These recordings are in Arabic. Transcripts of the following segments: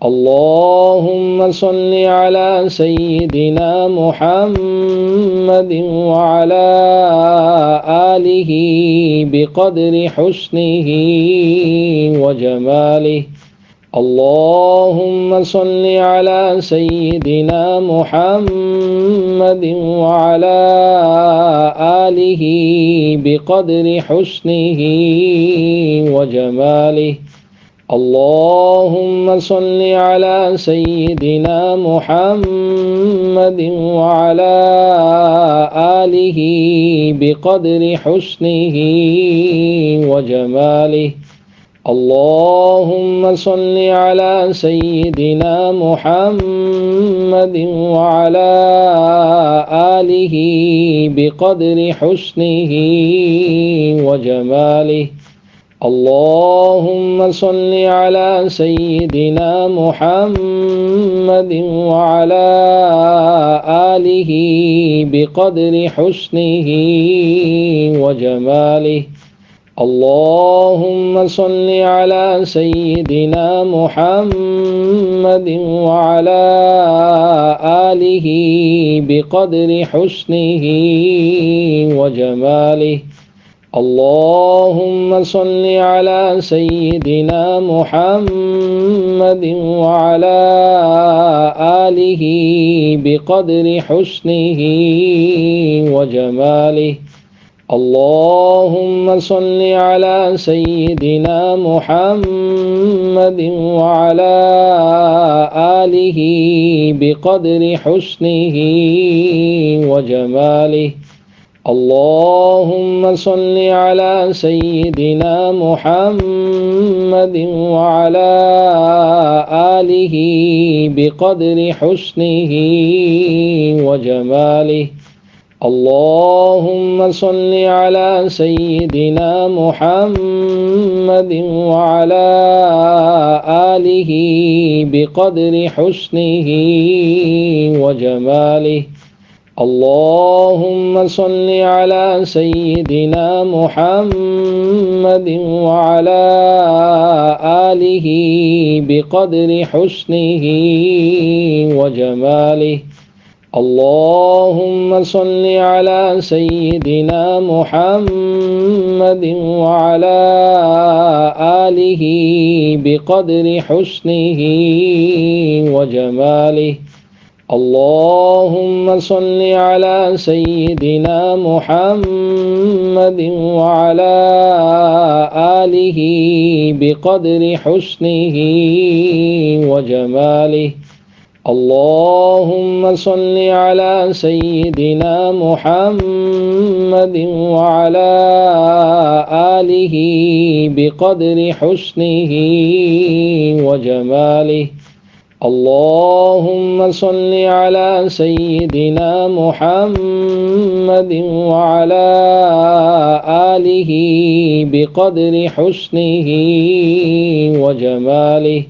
اللهم صل على سيدنا محمد وعلى آله بقدر حسنه وجماله. اللهم صل على سيدنا محمد وعلى آله بقدر حسنه وجماله. اللهم صل على سيدنا محمد وعلى آله بقدر حسنه وجماله. اللهم صل على سيدنا محمد وعلى آله بقدر حسنه وجماله. اللهم صل على سيدنا محمد وعلى آله بقدر حسنه وجماله. اللهم صل على سيدنا محمد وعلى آله بقدر حسنه وجماله. اللهم صل على سيدنا محمد وعلى آله بقدر حسنه وجماله. اللهم صل على سيدنا محمد وعلى آله بقدر حسنه وجماله. اللهم صل على سيدنا محمد وعلى آله بقدر حسنه وجماله. اللهم صل على سيدنا محمد وعلى آله بقدر حسنه وجماله. اللهم صل على سيدنا محمد وعلى آله بقدر حسنه وجماله. اللهم صل على سيدنا محمد وعلى آله بقدر حسنه وجماله. اللهم صل على سيدنا محمد وعلى آله بقدر حسنه وجماله. اللهم صل على سيدنا محمد وعلى آله بقدر حسنه وجماله. اللهم صل على سيدنا محمد وعلى آله بقدر حسنه وجماله.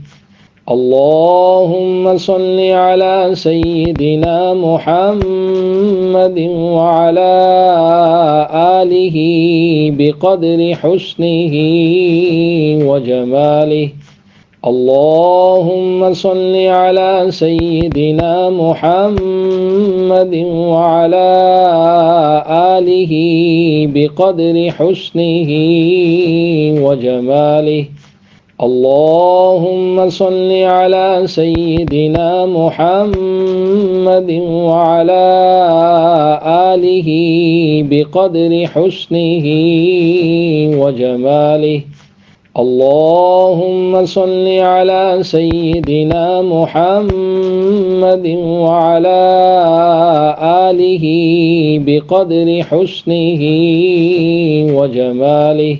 اللهم صل على سيدنا محمد وعلى آله بقدر حسنه وجماله. اللهم صل على سيدنا محمد وعلى آله بقدر حسنه وجماله. اللهم صل على سيدنا محمد وعلى آله بقدر حسنه وجماله. اللهم صل على سيدنا محمد وعلى آله بقدر حسنه وجماله.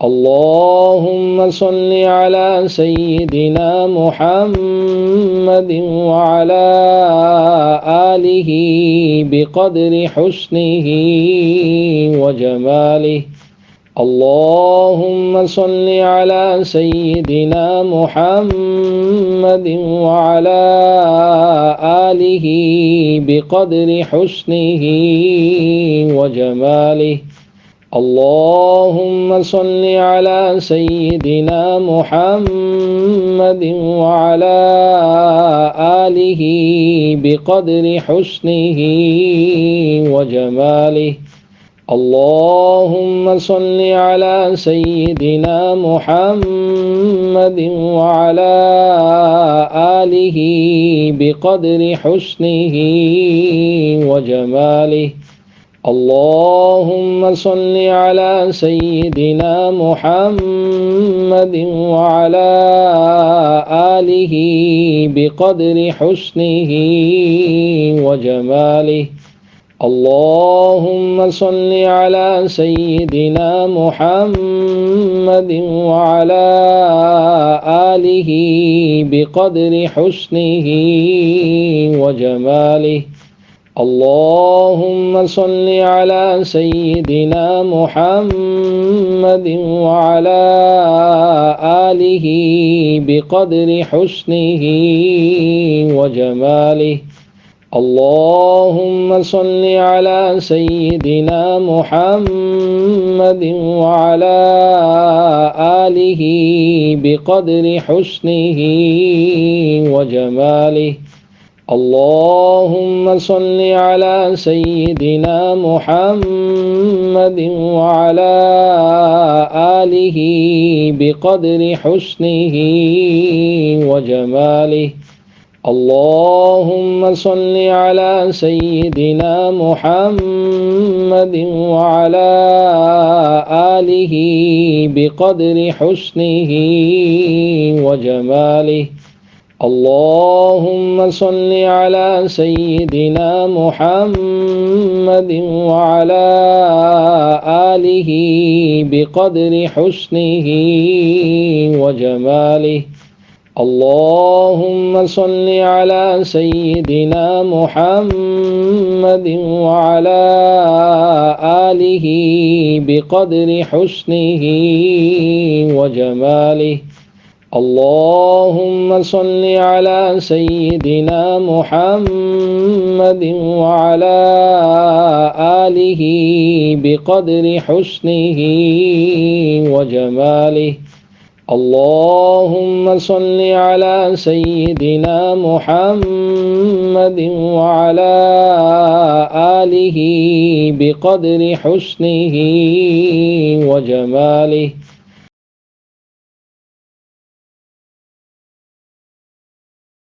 اللهم صل على سيدنا محمد وعلى آله بقدر حسنه وجماله. اللهم صل على سيدنا محمد وعلى آله بقدر حسنه وجماله. اللهم صل على سيدنا محمد وعلى آله بقدر حسنه وجماله. اللهم صل على سيدنا محمد وعلى آله بقدر حسنه وجماله. اللهم صل على سيدنا محمد وعلى آله بقدر حسنه وجماله. اللهم صل على سيدنا محمد وعلى آله بقدر حسنه وجماله. اللهم صل على سيدنا محمد وعلى آله بقدر حسنه وجماله. اللهم صل على سيدنا محمد وعلى آله بقدر حسنه وجماله. اللهم صل على سيدنا محمد وعلى آله بقدر حسنه وجماله. اللهم صل على سيدنا محمد وعلى آله بقدر حسنه وجماله. اللهم صل على سيدنا محمد وعلى آله بقدر حسنه وجماله. اللهم صل على سيدنا محمد وعلى آله بقدر حسنه وجماله. اللهم صل على سيدنا محمد وعلى آله بقدر حسنه وجماله. اللهم صل على سيدنا محمد وعلى آله بقدر حسنه وجماله.